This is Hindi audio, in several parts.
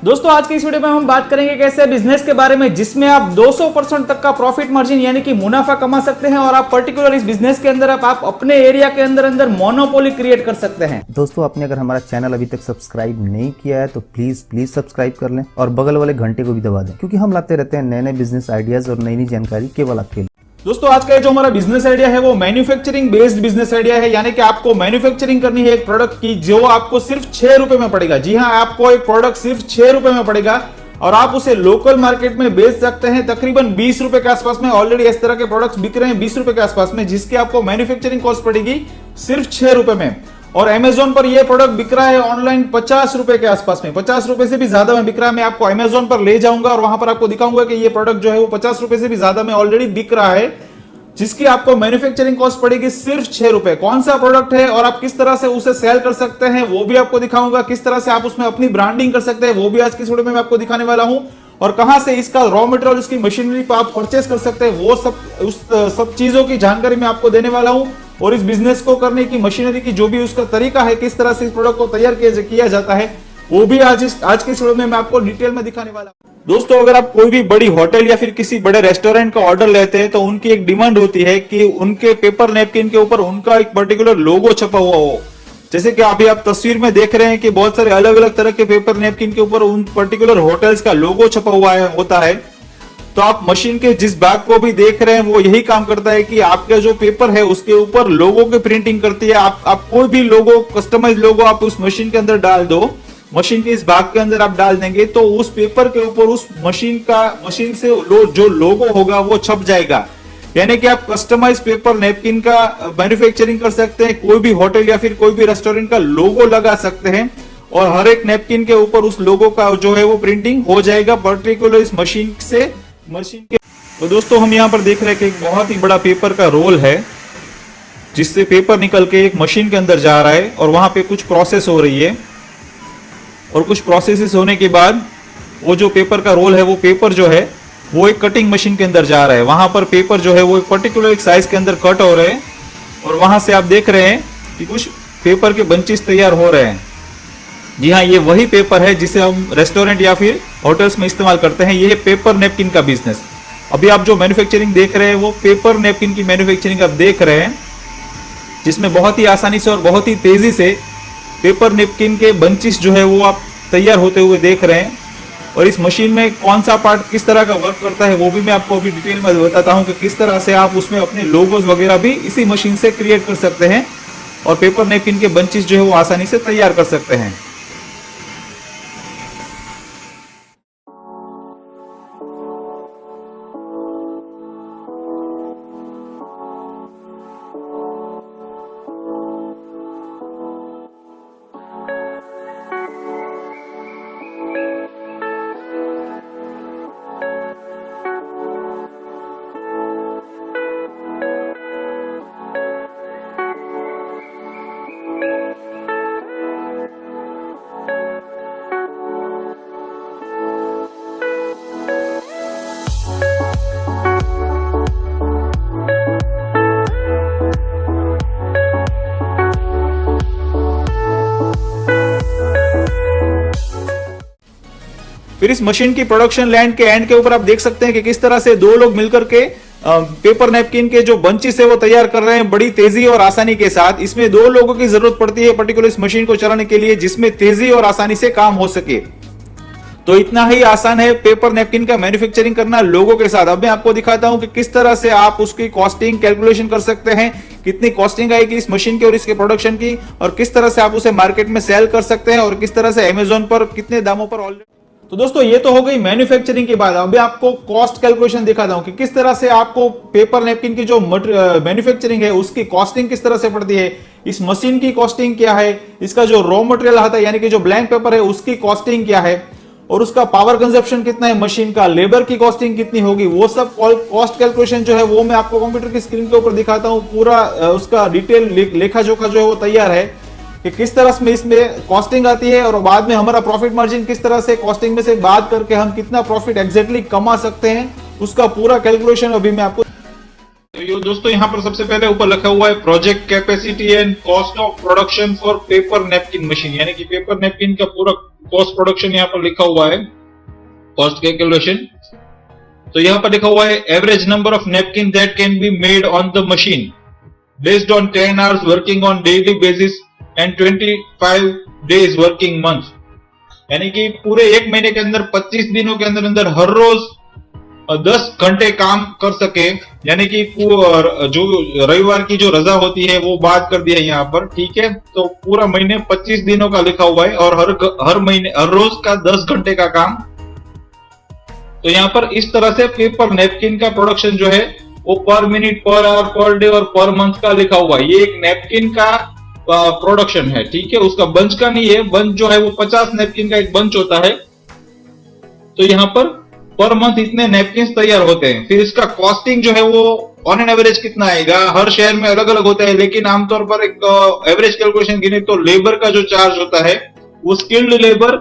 दोस्तों आज की इस वीडियो में हम बात करेंगे एक ऐसे बिजनेस के बारे में जिसमें आप 200% तक का प्रॉफिट मार्जिन यानी कि मुनाफा कमा सकते हैं और आप पर्टिकुलर इस बिजनेस के अंदर आप अपने एरिया के अंदर मोनोपोली क्रिएट कर सकते हैं। दोस्तों आपने अगर हमारा चैनल अभी तक सब्सक्राइब नहीं किया है तो प्लीज सब्सक्राइब कर लें और बगल वाले घंटे को भी दबा दें, क्योंकि हम लाते रहते हैं नए नए बिजनेस आइडियाज और नई नई जानकारी केवल आपके लिए। दोस्तों आज का जो हमारा बिजनेस आइडिया है वो मैन्युफैक्चरिंग बेस्ड बिजनेस आइडिया है, यानी कि आपको मैन्युफैक्चरिंग करनी है एक प्रोडक्ट की जो आपको सिर्फ 6 रुपए में पड़ेगा। जी हाँ, आपको एक प्रोडक्ट सिर्फ 6 रुपए में पड़ेगा और आप उसे लोकल मार्केट में बेच सकते हैं तकरीबन 20 रुपए के आसपास में। ऑलरेडी इस तरह के प्रोडक्ट्स बिक रहे हैं 20 रुपए के आसपास में, जिसकी आपको मैन्युफैक्चरिंग कॉस्ट पड़ेगी सिर्फ 6 रुपए में। और अमेजोन पर यह प्रोडक्ट बिक रहा है ऑनलाइन 50 रुपए के आसपास में, 50 रुपए से भी ज्यादा में बिक रहा है। मैं आपको अमेजोन पर ले जाऊंगा और वहां पर आपको दिखाऊंगा कि ये प्रोडक्ट जो है वो 50 रुपए से भी ज्यादा में ऑलरेडी बिक रहा है, जिसकी आपको मैन्युफैक्चरिंग कॉस्ट पड़ेगी सिर्फ 6 रुपए। कौन सा प्रोडक्ट है और आप किस तरह से उसे सेल कर सकते हैं वो भी आपको दिखाऊंगा। किस तरह से आप उसमें अपनी ब्रांडिंग कर सकते हैं वो भी आज की वीडियो में मैं आपको दिखाने वाला हूं। और कहां से इसका रॉ मटेरियल, इसकी मशीनरी पर आप परचेस कर सकते हैं वो सब चीजों की जानकारी मैं आपको देने वाला हूं। और इस बिजनेस को करने की मशीनरी की जो भी उसका तरीका है, किस तरह से इस प्रोडक्ट को तैयार किया जाता है, वो भी आज की वीडियो में मैं आपको डिटेल में दिखाने वाला हूं। दोस्तों अगर आप कोई भी बड़ी होटल या फिर किसी बड़े रेस्टोरेंट का ऑर्डर लेते हैं तो उनकी एक डिमांड होती है कि उनके पेपर नैपकिन के ऊपर उनका एक पर्टिकुलर लोगो छपा हुआ हो। जैसे कि अभी आप तस्वीर में देख रहे हैं कि बहुत सारे अलग अलग तरह के पेपर नैपकिन के ऊपर उन पर्टिकुलर होटल्स का लोगो छपा हुआ होता है। तो आप मशीन के जिस भाग को भी देख रहे हैं वो यही काम करता है कि आपका जो पेपर है उसके ऊपर लोगो की प्रिंटिंग करती है। आप कोई भी लोगो, कस्टमाइज लोगो आप उस मशीन के अंदर डाल दो, मशीन के इस भाग के अंदर आप डाल देंगे तो उस पेपर के ऊपर उस मशीन से जो लोगो होगा वो छप जाएगा। यानी कि आप कस्टमाइज पेपर नैपकिन का मैन्युफैक्चरिंग कर सकते हैं, कोई भी होटल या फिर कोई भी रेस्टोरेंट का लोगो लगा सकते हैं और हर एक नैपकिन के ऊपर उस लोगो का जो है वो प्रिंटिंग हो जाएगा पर्टिकुलर इस मशीन के। तो दोस्तों हम यहाँ पर देख रहे हैं कि एक बहुत ही बड़ा पेपर का रोल है जिससे पेपर निकल के एक मशीन के अंदर जा रहा है और वहां पे कुछ प्रोसेस हो रही है और कुछ प्रोसेसेस होने के बाद वो जो पेपर का रोल है वो पेपर जो है वो एक कटिंग मशीन के अंदर जा रहा है। वहां पर पेपर जो है वो एक पर्टिकुलर एक साइज के अंदर कट हो रहे हैं और वहां से आप देख रहे हैं कि कुछ पेपर के बंचेस तैयार हो रहे हैं। जी हाँ, ये वही पेपर है जिसे हम रेस्टोरेंट या फिर होटल्स में इस्तेमाल करते हैं। ये पेपर नैपकिन का बिजनेस। अभी आप जो मैन्युफैक्चरिंग देख रहे हैं वो पेपर नैपकिन की मैन्युफैक्चरिंग आप देख रहे हैं, जिसमें बहुत ही आसानी से और बहुत ही तेजी से पेपर नैपकिन के बंचेस जो है वो आप तैयार होते हुए देख रहे हैं। और इस मशीन में कौन सा पार्ट किस तरह का वर्क करता है वो भी मैं आपको अभी डिटेल में बताता हूं कि किस तरह से आप उसमें अपने लोगोस वगैरह भी इसी मशीन से क्रिएट कर सकते हैं और पेपर नैपकिन के बंचेस जो है वो आसानी से तैयार कर सकते हैं। फिर इस मशीन की प्रोडक्शन लैंड के एंड के ऊपर आप देख सकते हैं कि किस तरह से दो लोग मिलकर के पेपर नैपकिन के जो बंचेस है वो तैयार कर रहे हैं बड़ी तेजी और आसानी के साथ। इसमें 2 लोगों की जरूरत पड़ती है पर्टिकुलर इस मशीन को चलाने के लिए, जिसमें तेजी और आसानी से काम हो सके। तो इतना ही आसान है पेपर नैपकिन का मैन्युफैक्चरिंग करना लोगों के साथ। अब मैं आपको दिखाता हूं कि किस तरह से आप उसकी कॉस्टिंग कैलकुलेशन कर सकते हैं, कितनी कॉस्टिंग आएगी इस मशीन की और इसके प्रोडक्शन की, और किस तरह से आप उसे मार्केट में सेल कर सकते हैं और किस तरह से अमेजोन पर कितने दामों पर ऑलरेडी। तो दोस्तों ये तो हो गई मैन्युफैक्चरिंग की बात। अभी आपको कॉस्ट कैलकुलेशन दिखाता हूं कि किस तरह से आपको पेपर नैपकिन की जो मैन्युफैक्चरिंग है उसकी कॉस्टिंग किस तरह से पड़ती है, इस मशीन की कॉस्टिंग क्या है, इसका जो रॉ मटेरियल आता है यानी कि जो ब्लैंक पेपर है उसकी कॉस्टिंग क्या है, और उसका पावर कंजप्शन कितना है मशीन का, लेबर की कॉस्टिंग कितनी होगी, वो सब कॉस्ट कैलकुलेशन जो है वो मैं आपको कंप्यूटर की स्क्रीन के ऊपर दिखाता हूं। पूरा उसका डिटेल लेखा जोखा जो है वो तैयार है कि किस तरह से इसमें कॉस्टिंग आती है और बाद में हमारा प्रॉफिट मार्जिन किस तरह से कॉस्टिंग में से बात करके हम कितना प्रॉफिट एग्जैक्टली कमा सकते हैं, उसका पूरा कैलकुलेशन अभी मैं आपको। तो ये दोस्तों यहाँ पर सबसे पहले ऊपर लिखा हुआ है project capacity and cost of production for paper napkin machine, यानी कि पेपर नैपकिन का पूरा कॉस्ट प्रोडक्शन यहाँ पर लिखा हुआ है, कॉस्ट कैलकुलेशन। तो यहाँ पर लिखा हुआ है average number of napkin that can be made on the machine based on 10 hours working on daily basis and 25 days working month, यानी कि पूरे एक महीने के अंदर 25 दिनों के अंदर अंदर हर रोज 10 घंटे काम कर सके, यानी कि जो रविवार की जो रजा होती है वो बात कर दिया यहाँ पर, ठीक है। तो पूरा महीने 25 दिनों का लिखा हुआ है और हर महीने हर रोज का 10 घंटे का काम। तो यहाँ पर इस तरह से पेपर नैपकिन का प्रोडक्शन जो है वो पर minute, per hour, per day और पर मंथ का लिखा हुआ है। ये एक नैपकिन का प्रोडक्शन है, ठीक है, उसका बंच का नहीं है। बंच जो है वो 50 नैपकिन का एक बंच होता है। तो यहाँ पर मंथ इतने नैपकिन तैयार होते हैं। फिर इसका कॉस्टिंग जो है वो ऑन एन एवरेज कितना आएगा, हर शहर में अलग अलग होता है, लेकिन आमतौर पर एक एवरेज कैलकुलेशन गिने तो लेबर का जो चार्ज होता है वो स्किल्ड लेबर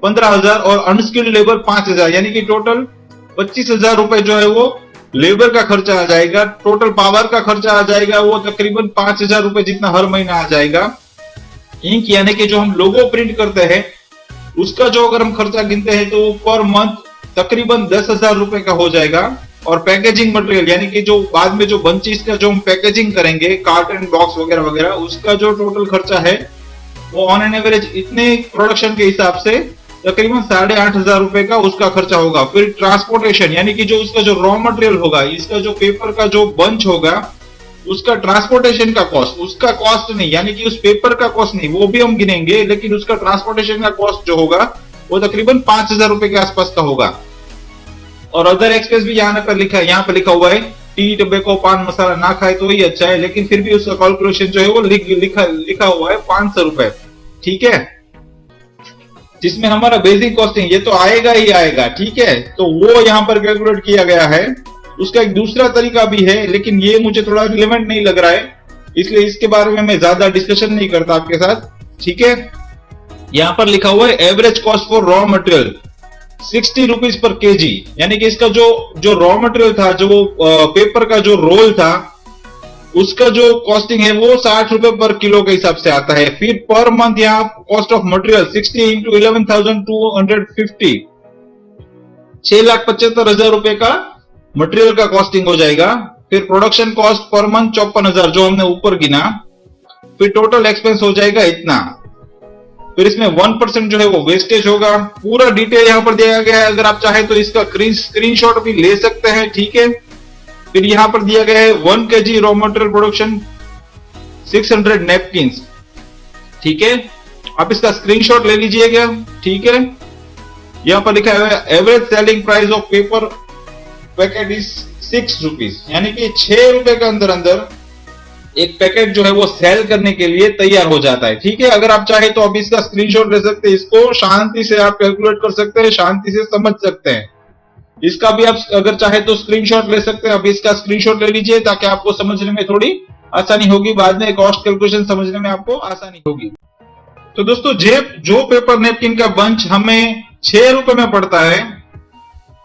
15,000 और अनस्किल्ड लेबर 5,000, यानी कि टोटल 25,000 रुपए जो है वो लेबर का खर्चा आ जाएगा। टोटल पावर का खर्चा आ जाएगा वो तकरीबन 5,000 रुपए जितना हर महीना आ जाएगा। इंक यानी कि जो हम लोगो प्रिंट करते हैं उसका जो अगर हम खर्चा गिनते हैं तो पर मंथ तकरीबन 10,000 रुपए का हो जाएगा। और पैकेजिंग मटेरियल यानी कि जो बाद में जो बंचेस का जो हम पैकेजिंग करेंगे, कार्टन बॉक्स वगैरह वगैरह, उसका जो टोटल खर्चा है वो ऑन एन एवरेज इतने प्रोडक्शन के हिसाब से तकरीबन 8,500 रुपए का उसका खर्चा होगा। फिर ट्रांसपोर्टेशन यानी कि जो उसका जो रॉ मटेरियल होगा, इसका जो पेपर का जो बंच होगा उसका ट्रांसपोर्टेशन का कॉस्ट, उसका कॉस्ट नहीं, यानी कि उस पेपर का कॉस्ट नहीं, वो भी हम गिनेंगे, लेकिन उसका ट्रांसपोर्टेशन का कॉस्ट जो होगा वो तकरीबन 5,000 रुपए के आसपास का होगा। और अदर एक्सपेंस भी यहाँ पर लिखा हुआ है, टी, टबैको, पान मसाला ना खाए तो ही अच्छा है, लेकिन फिर भी उसका कैलकुलेशन जो है वो लिखा हुआ है 500 रुपए, ठीक है, जिसमें हमारा बेसिक कॉस्टिंग ये तो आएगा ही आएगा, ठीक है। तो वो यहाँ पर कैलकुलेट किया गया है। उसका एक दूसरा तरीका भी है, लेकिन ये मुझे थोड़ा रिलेवेंट नहीं लग रहा है, इसलिए इसके बारे में मैं ज्यादा डिस्कशन नहीं करता आपके साथ, ठीक है। यहाँ पर लिखा हुआ है average cost for raw material 60 rupees per KG, यानी कि इसका जो रॉ मटेरियल था, जो पेपर का जो रोल था, उसका जो कॉस्टिंग है वो 60 रुपए पर किलो के हिसाब से आता है। फिर पर मंथ यहाँ कॉस्ट ऑफ मटेरियल 60 इंटू 11,250, 6,75,000 रुपए का मटेरियल का कॉस्टिंग हो जाएगा। फिर प्रोडक्शन कॉस्ट पर मंथ 54,000 जो हमने ऊपर गिना। फिर टोटल एक्सपेंस हो जाएगा इतना। फिर इसमें 1% जो है वो वेस्टेज होगा। पूरा डिटेल यहाँ पर दिया गया है, अगर आप चाहे तो इसका स्क्रीनशॉट भी ले सकते हैं, ठीक है। फिर यहाँ पर दिया गया है 1 kg raw material production 600 napkins, ठीक है, आप इसका स्क्रीनशॉट ले लीजिएगा, ठीक है। यहाँ पर लिखा है average selling price of paper packet is 6 rupees, यानी कि 6 रुपए के अंदर अंदर एक पैकेट जो है वो सेल करने के लिए तैयार हो जाता है, ठीक है। अगर आप चाहे तो आप इसका स्क्रीनशॉट ले सकते हैं, इसको शांति से आप कैलकुलेट कर सकते हैं, शांति से समझ सकते हैं। इसका भी आप अगर चाहे तो स्क्रीनशॉट ले सकते हैं। आप इसका स्क्रीनशॉट ले लीजिए ताकि आपको समझने में थोड़ी आसानी होगी, बाद में कॉस्ट कैलकुलेशन समझने में आपको आसानी होगी। तो दोस्तों जो पेपर नैपकिन का बंच हमें 6 रुपए में पड़ता है,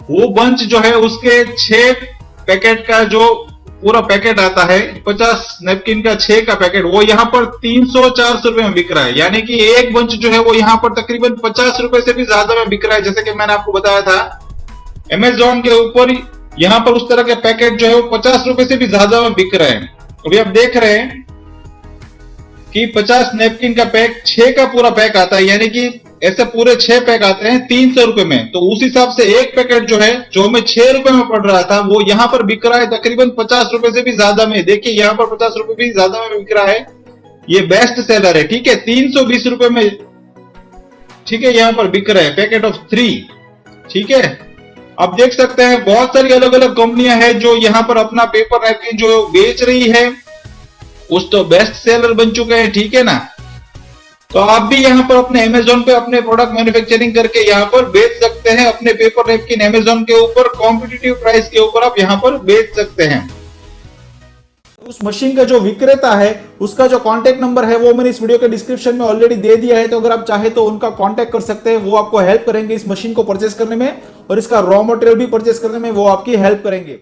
वो बंच जो है उसके 6 पैकेट का जो पूरा पैकेट आता है, 50 नैपकिन का 6 का पैकेट, वो यहाँ पर 300-400 रुपए में बिक रहा है, यानी कि एक बंच जो है वो यहाँ पर तकरीबन 50 रुपए से भी ज्यादा में बिक रहा है। जैसे कि मैंने आपको बताया था, अमेज़न के ऊपर यहाँ पर उस तरह के पैकेट जो है वो 50 रुपए से भी ज्यादा में बिक रहे हैं। अभी आप देख रहे हैं कि 50 नैपकिन का पैक 6 का पूरा पैक आता है, यानी कि ऐसे पूरे 6 पैक आते हैं 300 रुपए में। तो उस हिसाब से एक पैकेट जो है जो हमें 6 रुपए में पड़ रहा था वो यहाँ पर बिक रहा है तकरीबन 50 रुपए से भी ज्यादा में। देखिए यहाँ पर 50 रुपए भी ज्यादा में बिक रहा है, ये बेस्ट सेलर है, ठीक है। 320 रुपए में, ठीक है, यहाँ पर बिक रहा है पैकेट ऑफ 3, ठीक है। आप देख सकते हैं बहुत सारी अलग अलग कंपनियां हैं जो यहाँ पर अपना पेपर नैपकिन जो बेच रही है, उस तो बेस्ट सेलर बन चुके हैं, ठीक है ना। तो आप भी यहाँ पर अपने अमेज़न पे अपने प्रोडक्ट मैन्युफैक्चरिंग करके यहाँ पर बेच सकते हैं अपने पेपर नैपकिन। अमेज़न के ऊपर कॉम्पिटिटिव प्राइस के ऊपर आप यहाँ पर बेच सकते हैं। उस मशीन का जो विक्रेता है उसका जो कांटेक्ट नंबर है वो मैंने इस वीडियो के डिस्क्रिप्शन में ऑलरेडी दे दिया है, तो अगर आप चाहे तो उनका कांटेक्ट कर सकते हैं। वो आपको हेल्प करेंगे इस मशीन को परचेस करने में, और इसका रॉ मटेरियल भी परचेस करने में वो आपकी हेल्प करेंगे।